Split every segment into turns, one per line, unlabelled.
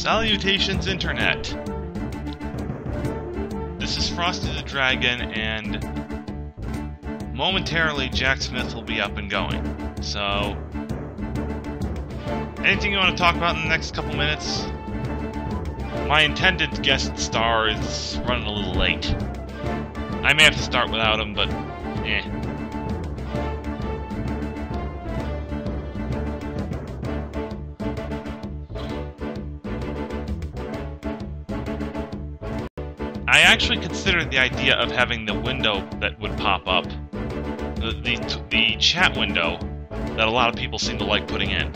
Salutations, Internet! This is FrostyTheDragon, and momentarily Jacksmith will be up and going. So, anything you want to talk about in the next couple minutes? My intended guest star is running a little late. I may have to start without him, but eh. I actually considered the idea of having the window that would pop up, the chat window that a lot of people seem to like putting in,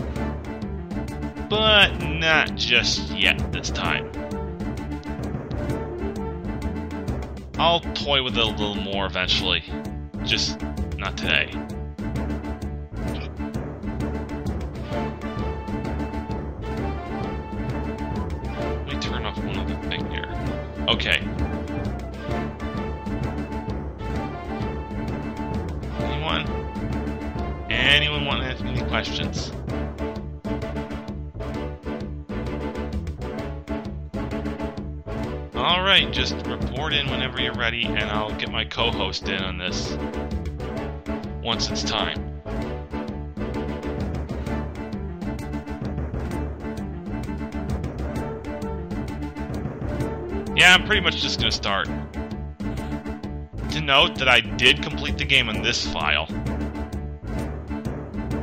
but not just yet this time. I'll toy with it a little more eventually, just not today. Let me turn off one other thing here. Okay. Anyone want to ask any questions? Alright, just report in whenever you're ready, and I'll get my co-host in on this once it's time. Yeah, I'm pretty much just gonna start. To note that I did complete the game on this file.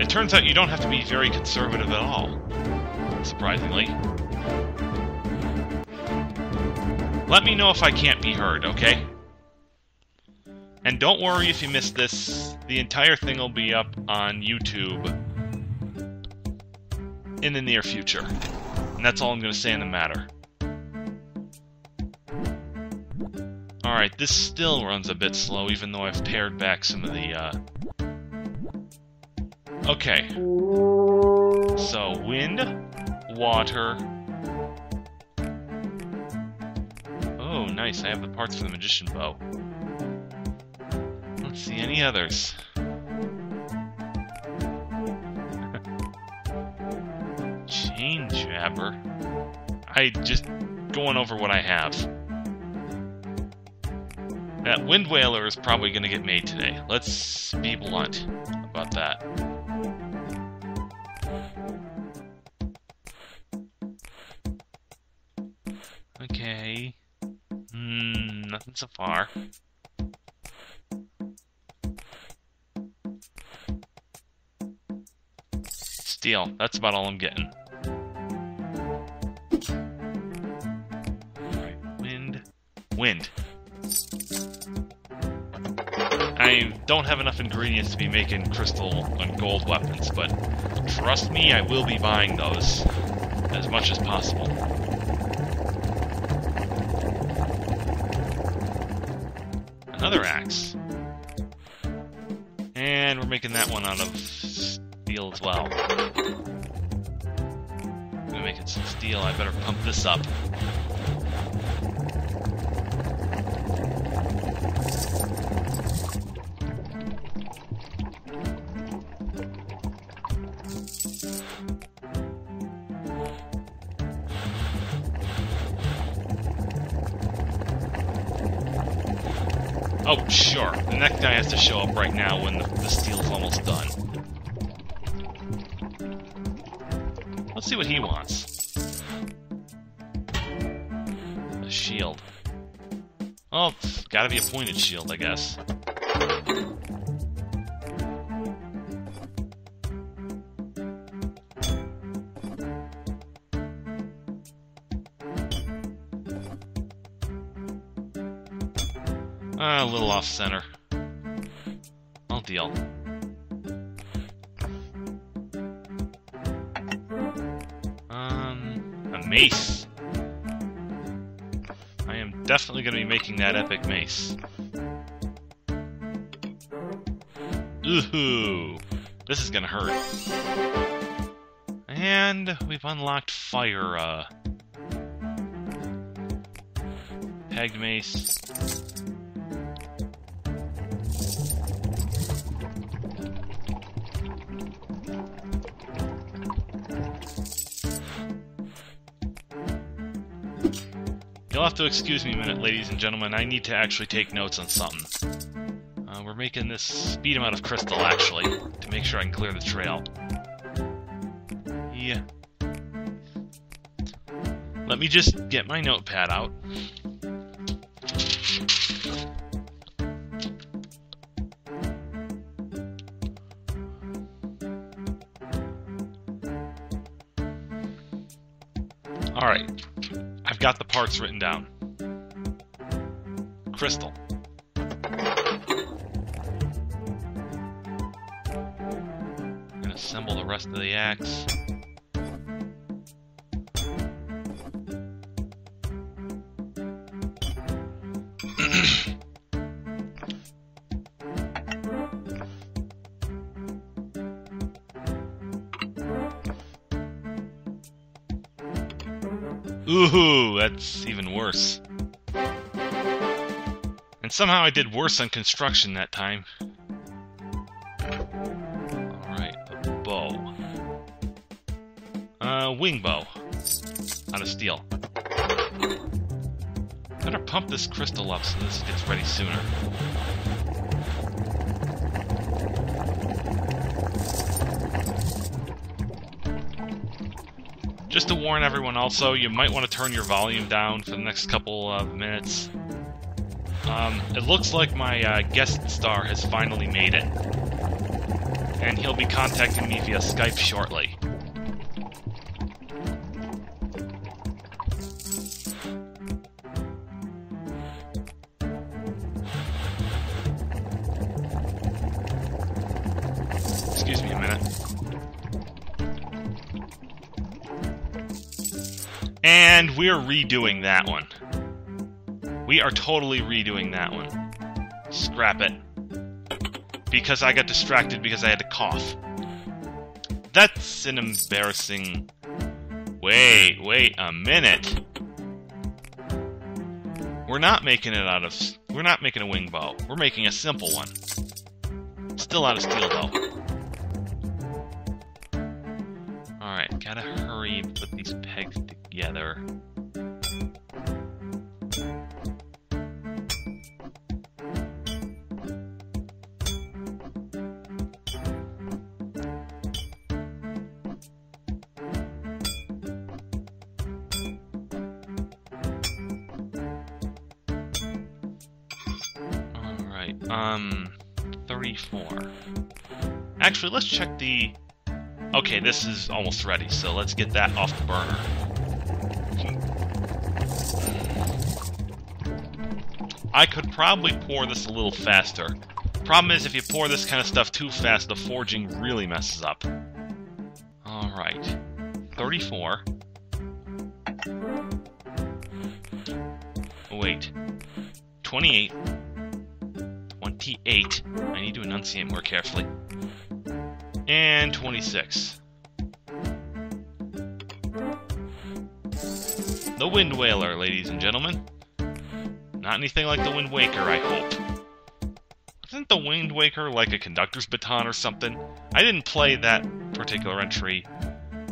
It turns out you don't have to be very conservative at all, surprisingly. Let me know if I can't be heard, okay? And don't worry if you missed this, the entire thing will be up on YouTube in the near future. And that's all I'm going to say on the matter. Alright, this still runs a bit slow, even though I've pared back some of the, Okay, so wind, water. Oh, nice, I have the parts for the magician bow. Let's see, any others? Chain jabber. I just going over what I have. That wind whaler is probably going to get made today. Let's be blunt about that. Okay. Nothing so far. Steel. That's about all I'm getting. Alright, wind. Wind. I don't have enough ingredients to be making crystal and gold weapons, but trust me, I will be buying those as much as possible. Another axe. And we're making that one out of steel as well. I'm gonna make it some steel. I better pump this up. Oh, sure. The next guy has to show up right now when the steel's almost done. Let's see what he wants. A shield. Oh, gotta be a pointed shield, I guess. A little off-center. I'll deal. A mace. I am definitely going to be making that epic mace. Ooh, this is going to hurt. And we've unlocked fire, pegged mace. You'll have to excuse me a minute, ladies and gentlemen. I need to actually take notes on something. We're making this speed amount of crystal, actually, to make sure I can clear the trail. Yeah. Let me just get my notepad out. Alright. I've got the parts written down. Crystal. Assemble the rest of the axe. Ooh, that's even worse. And somehow I did worse on construction that time. Wing bow. Out of steel. Better pump this crystal up so this gets ready sooner. Just to warn everyone also, you might want to turn your volume down for the next couple of minutes. It looks like my guest star has finally made it. And he'll be contacting me via Skype shortly. Excuse me a minute. And we're redoing that one. We are totally redoing that one. Scrap it. Because I got distracted because I had to cough. That's an embarrassing... Wait a minute. We're not making it out of... We're not making a wing bow. We're making a simple one. Still out of steel, though. Alright, gotta hurry and put these pegs together. Alright, 34. Actually, let's check the... Okay, this is almost ready, so let's get that off the burner. I could probably pour this a little faster. Problem is, if you pour this kind of stuff too fast, the forging really messes up. Alright. 34. Wait. 28. 28. I need to enunciate more carefully. And 26. The Wind Wailer, ladies and gentlemen. Not anything like the Wind Waker, I hope. Isn't the Wind Waker like a conductor's baton or something? I didn't play that particular entry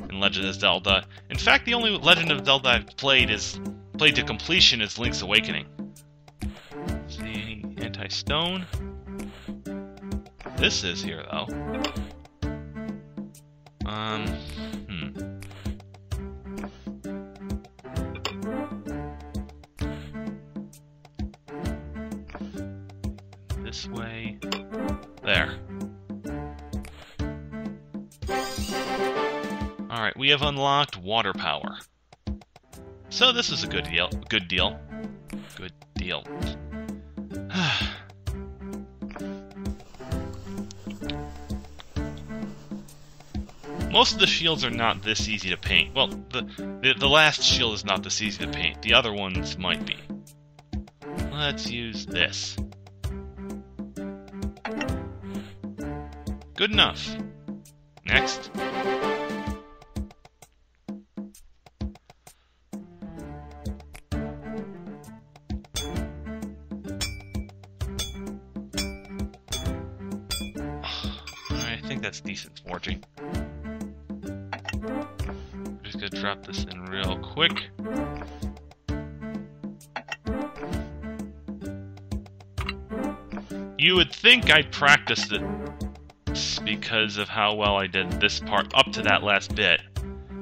in Legend of Zelda. In fact, the only Legend of Zelda I've played to completion is Link's Awakening. Let's see, anti-stone. This is here, though. This way. There. Alright, we have unlocked water power. So this is a good deal. Good deal. Good deal. Most of the shields are not this easy to paint. Well, the last shield is not this easy to paint. The other ones might be. Let's use this. Good enough. Next. I think that's decent forging. Just gonna drop this in real quick. You would think I practiced it because of how well I did this part up to that last bit.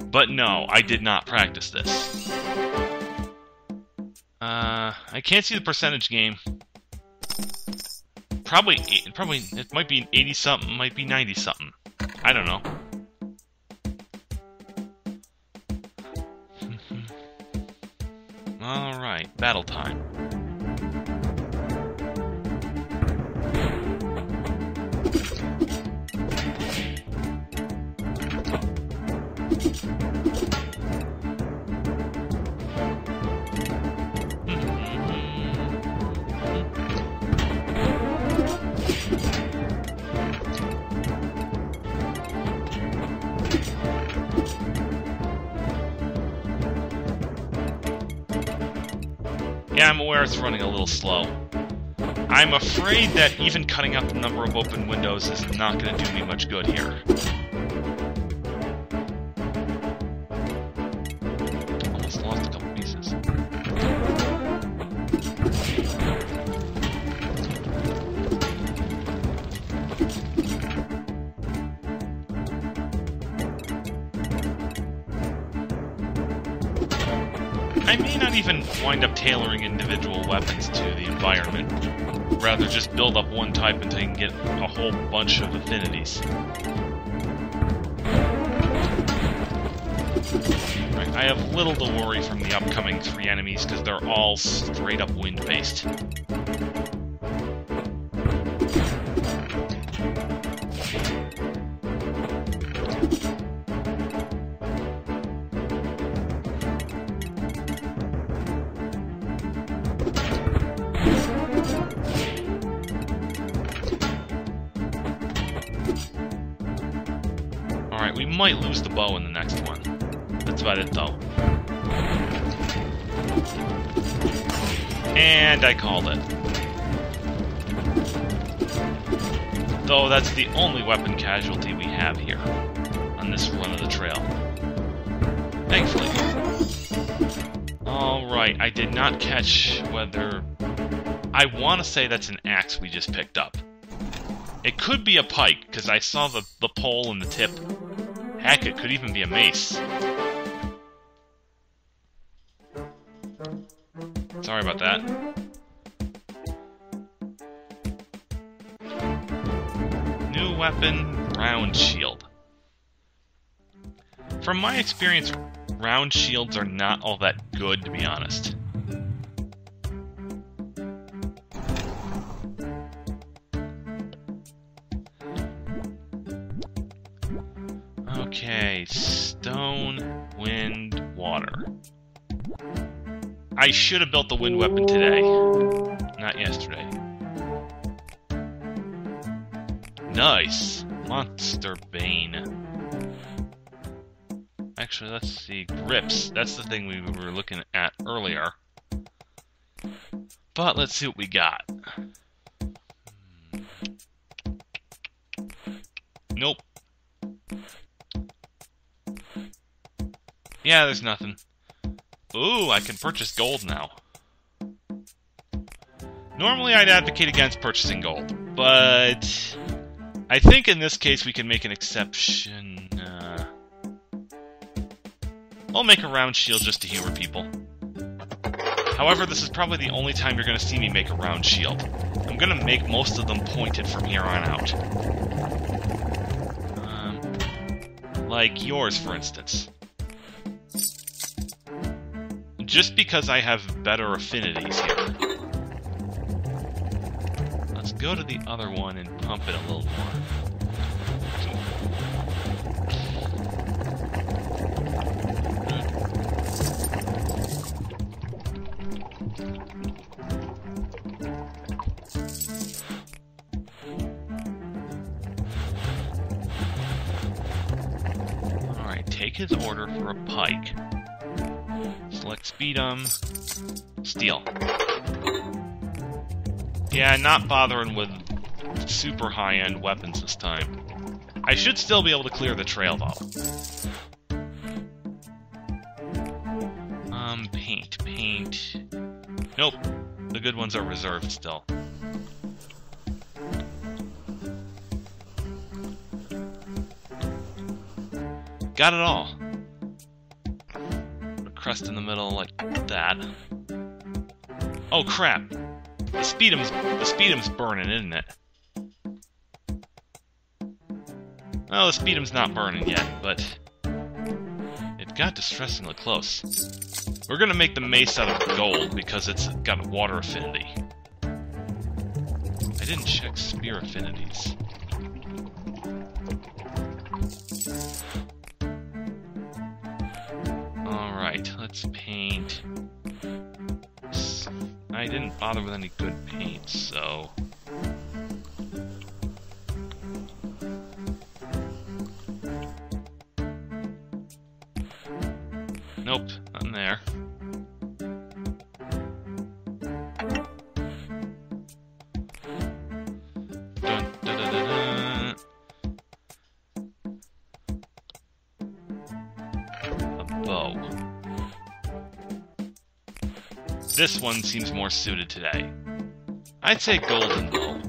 But no, I did not practice this. I can't see the percentage game. Probably, it might be 80-something, might be 90-something. I don't know. Alright, battle time. Yeah, I'm aware it's running a little slow. I'm afraid that even cutting out the number of open windows is not going to do me much good here. Almost lost a couple pieces. I may not even wind up tailoring individual weapons to the environment. Rather just build up one type until you can get a whole bunch of affinities. Right, I have little to worry from the upcoming 3 enemies because they're all straight up wind-based. Alright, we might lose the bow in the next one. That's about it, though. And I called it. Though that's the only weapon casualty we have here on this run of the trail. Thankfully. Alright, I did not catch whether... I want to say that's an axe we just picked up. It could be a pike, because I saw the pole and the tip. Heck, it could even be a mace. Sorry about that. New weapon, round shield. From my experience, round shields are not all that good, to be honest. Okay, stone, wind, water. I should have built the wind weapon today, not yesterday. Nice! Monster Bane. Actually, let's see. Grips. That's the thing we were looking at earlier. But let's see what we got. Nope. Yeah, there's nothing. Ooh, I can purchase gold now. Normally I'd advocate against purchasing gold, but I think in this case we can make an exception. I'll make a round shield just to humor people. However, this is probably the only time you're going to see me make a round shield. I'm going to make most of them pointed from here on out. Like yours, for instance. Just because I have better affinities here. Let's go to the other one and pump it a little more. Alright, take his order for a pike. Select speed'em, steel. Yeah, not bothering with super high-end weapons this time. I should still be able to clear the trail, though. Paint. Nope, the good ones are reserved still. Got it all. Put a crest in the middle like that. Oh crap! The speedum's burning, isn't it? Well, the speedum's not burning yet, but it got distressingly close. We're gonna make the mace out of gold because it's got water affinity. I didn't check spear affinities. Alright, let's paint. I didn't bother with any good paint, so... Nope, nothing there. Dun, dun, dun, dun, dun. A bow. This one seems more suited today. I'd say golden bow.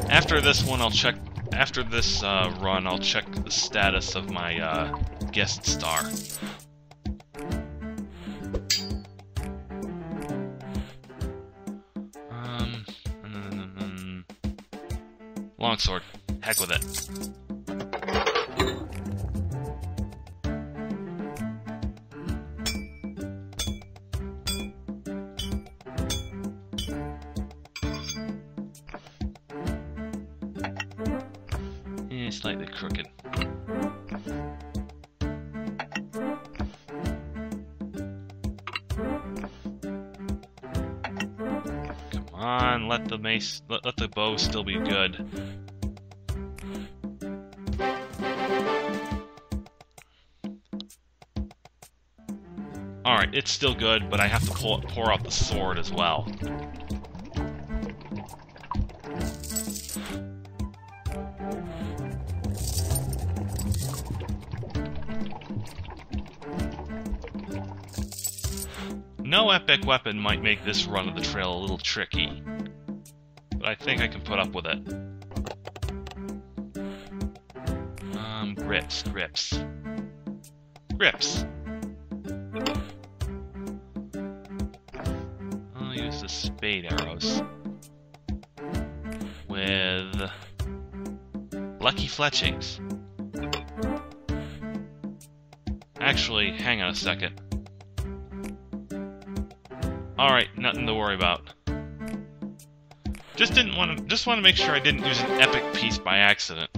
After this one, I'll check. After this run, I'll check the status of my guest star. Longsword. Heck with it. Slightly crooked. Come on, let the mace, let the bow still be good. Alright, it's still good, but I have to pour out the sword as well. No epic weapon might make this run of the trail a little tricky, but I think I can put up with it. Grips. I'll use the spade arrows with lucky fletchings. Actually, hang on a second. Alright, nothing to worry about. Just want to make sure I didn't use an epic piece by accident.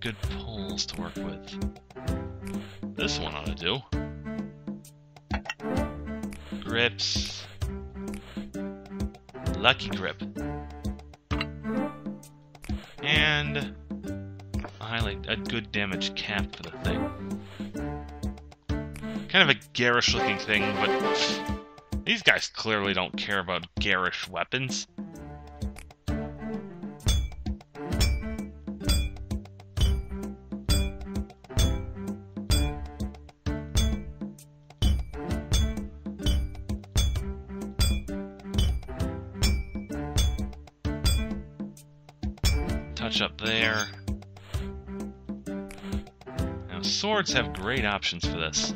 Good poles to work with. This one ought to do. Grips. Lucky grip. And a good damage cap for the thing. Kind of a garish looking thing, but these guys clearly don't care about garish weapons. Touch up there. Now, swords have great options for this.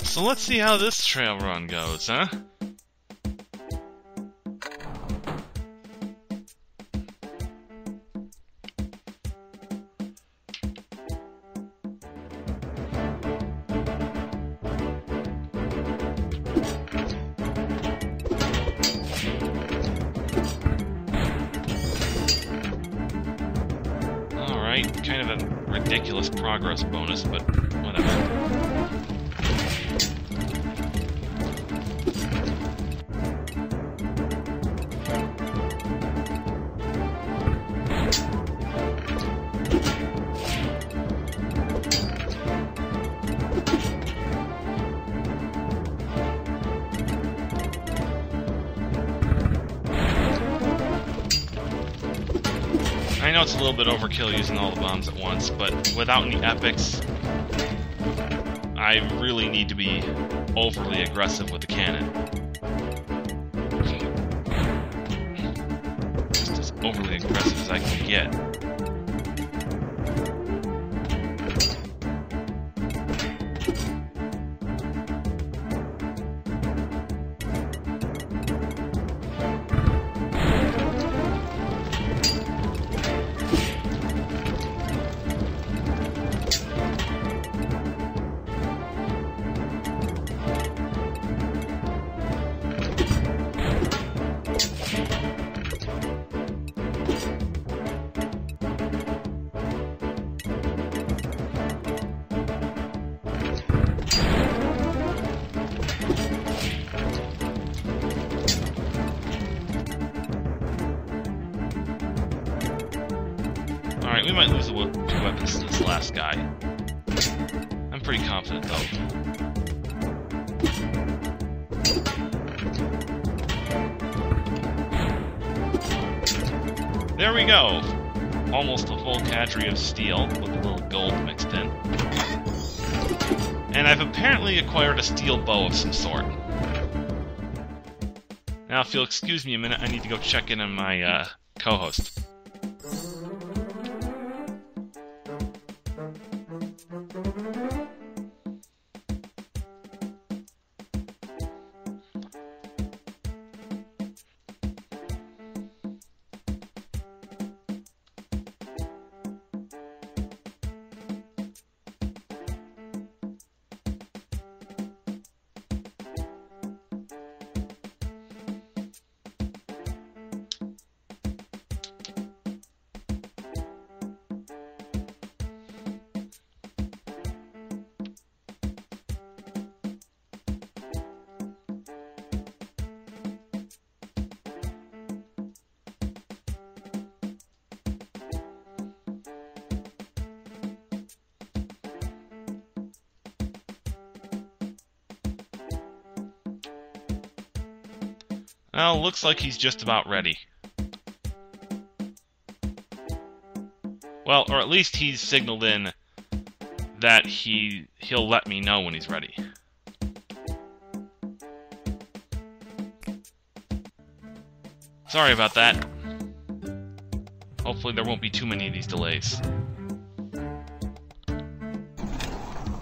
So let's see how this trail run goes, huh? Alright, kind of a ridiculous progress bonus, but whatever. I know it's a little bit overkill using all the bombs at once, but without any epics, I really need to be overly aggressive with the cannon. Just as overly aggressive as I can get. Alright, we might lose the 2 weapons to this last guy. I'm pretty confident, though. There we go! Almost a full cadre of steel, with a little gold mixed in. And I've apparently acquired a steel bow of some sort. Now, if you'll excuse me a minute, I need to go check in on my, co-host. Well, looks like he's just about ready. Well, or at least he's signaled in that he'll let me know when he's ready. Sorry about that. Hopefully there won't be too many of these delays.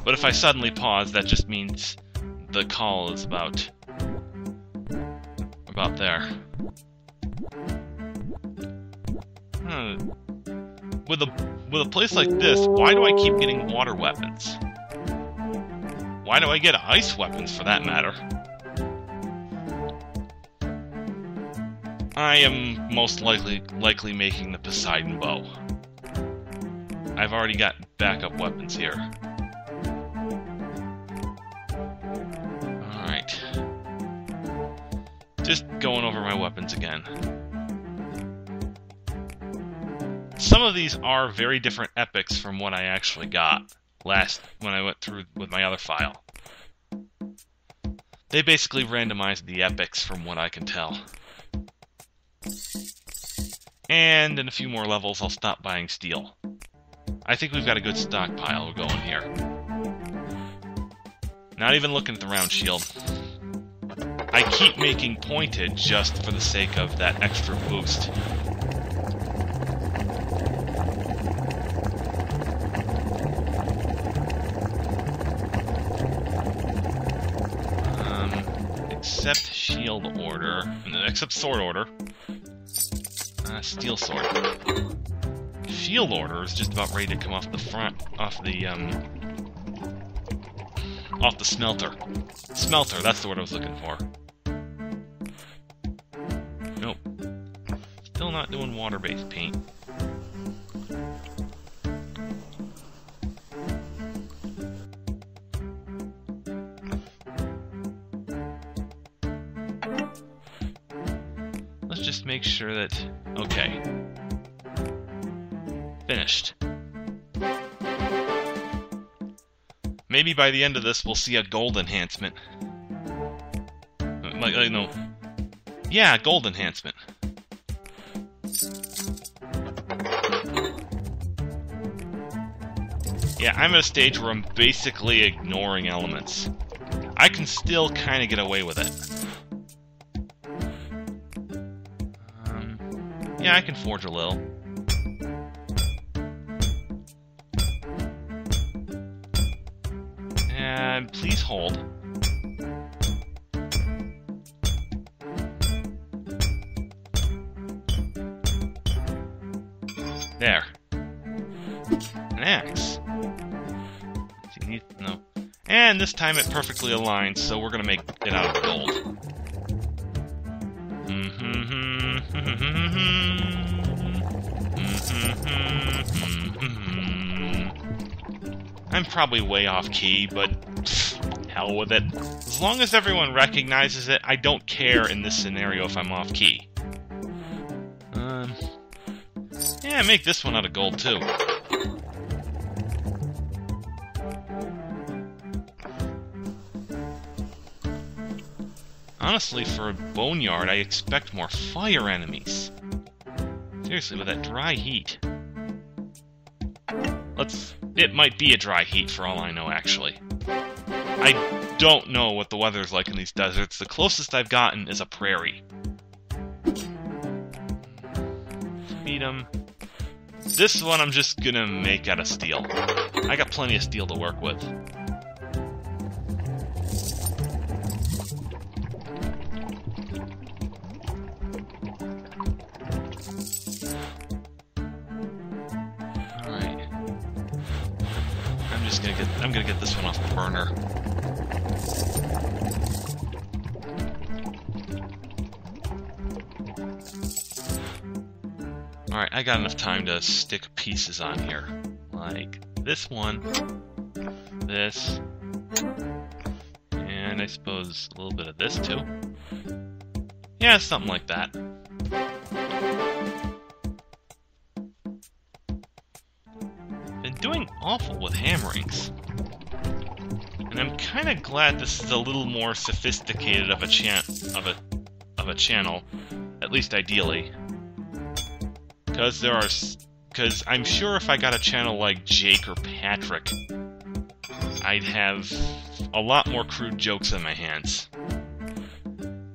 But if I suddenly pause, that just means the call is about there. With a place like this, why do I keep getting water weapons? Why do I get ice weapons, for that matter? I am most likely making the Poseidon bow. I've already got backup weapons here. Alright. Just going over my weapons again. Some of these are very different epics from what I actually got when I went through with my other file. They basically randomized the epics from what I can tell. And in a few more levels, I'll stop buying steel. I think we've got a good stockpile going here. Not even looking at the round shield. I keep making pointed just for the sake of that extra boost. Except shield order, except sword order. Steel sword. Shield order is just about ready to come off the front, off the smelter. Smelter, that's the word I was looking for. Nope. Still not doing water-based paint. make sure that... Okay. Finished. Maybe by the end of this we'll see a gold enhancement. No. Yeah, gold enhancement. Yeah, I'm at a stage where I'm basically ignoring elements. I can still kind of get away with it. Yeah, I can forge a little. And please hold. There. An axe. No. And this time it perfectly aligns, so we're gonna make it out of gold. I'm probably way off key, but hell with it. As long as everyone recognizes it, I don't care in this scenario if I'm off key. Yeah, make this one out of gold too. Honestly, for a boneyard, I expect more fire enemies. Seriously, with that dry heat. It might be a dry heat for all I know, actually. I don't know what the weather's like in these deserts. The closest I've gotten is a prairie. Beat 'em. This one I'm just gonna make out of steel. I got plenty of steel to work with. I'm gonna get this one off the burner. Alright, I got enough time to stick pieces on here. Like this one, this, and I suppose a little bit of this too. Yeah, something like that. Been doing awful with hammerings. And I'm kind of glad this is a little more sophisticated of a channel, at least ideally. Because I'm sure if I got a channel like Jake or Patrick, I'd have a lot more crude jokes in my hands.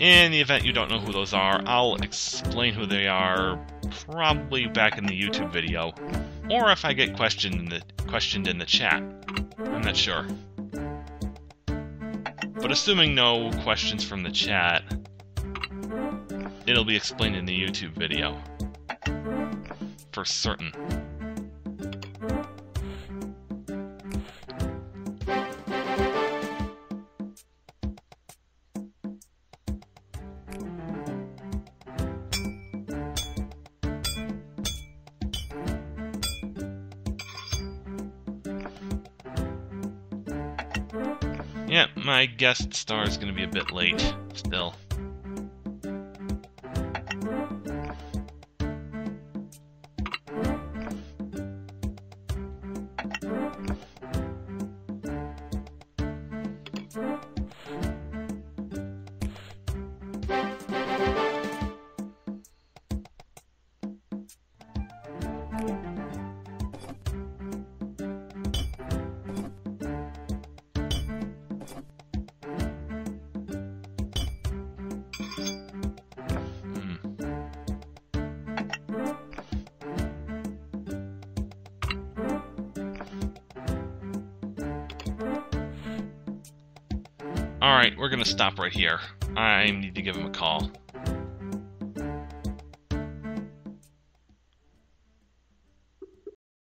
In the event you don't know who those are, I'll explain who they are probably back in the YouTube video, or if I get questioned in the chat. I'm not sure. But assuming no questions from the chat, it'll be explained in the YouTube video. For certain. Yeah, my guest star is going to be a bit late, still. Alright, we're gonna stop right here. I need to give him a call.